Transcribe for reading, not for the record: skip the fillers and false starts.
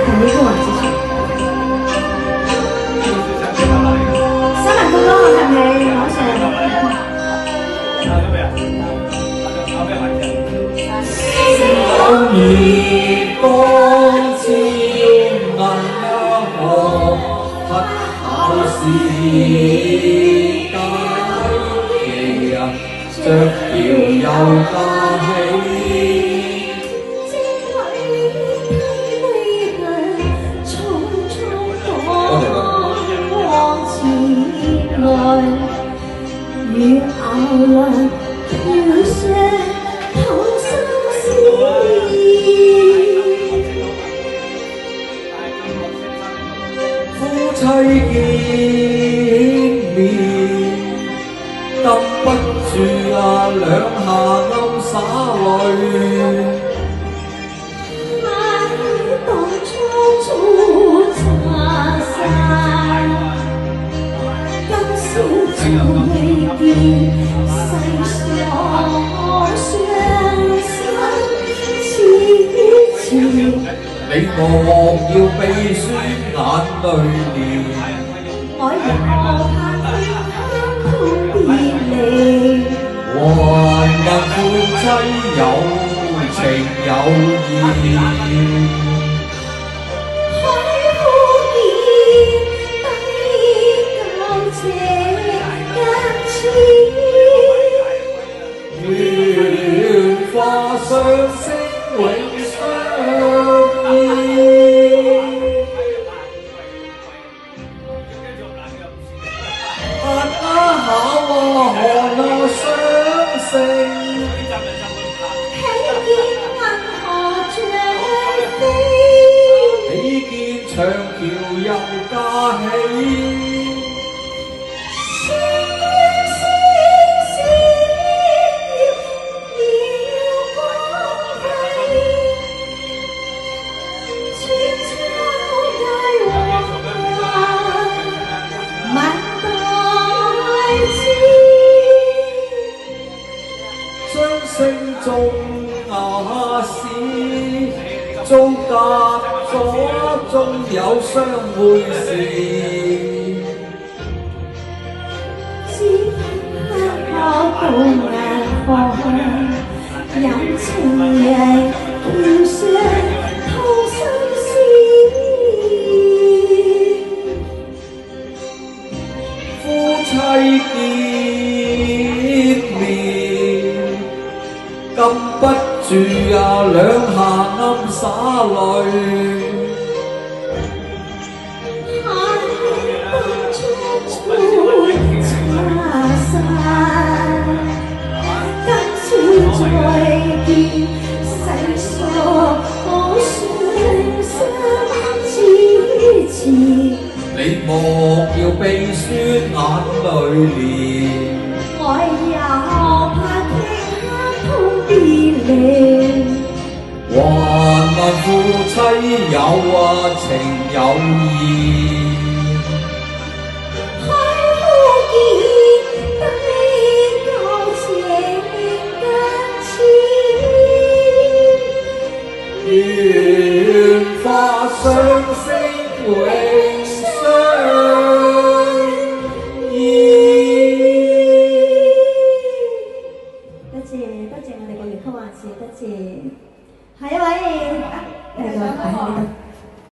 睇呢個環節出。新聞好多係咪？網上。風雨光千銀河，不考試解奇啊，着橋又架起。與熬來跳雪痛心思，夫妻見面，禁不住啊兩下暗灑淚。喺當初早茶散，今宵從未見世上相思似前。你莫要鼻酸眼淚連，我也怕天空別離。還問夫妻有情有義。海枯見低舊情更似，願化相識永相依。考啊看啊雙星，睇見銀河像飛，睇見長橋又架起。聲中市遭夾咗，終有相會時。只怕到眼看，有情人跳上痛心思。夫妻見面，禁不住啊兩下暗灑淚。再見世上好傷心之前，你莫要鼻酸眼淚連，我也怕天空別離。還問夫妻有情有義。願化相識永相依。多謝我哋嘅粵曲環節，多謝。下一位，繼續喺呢度。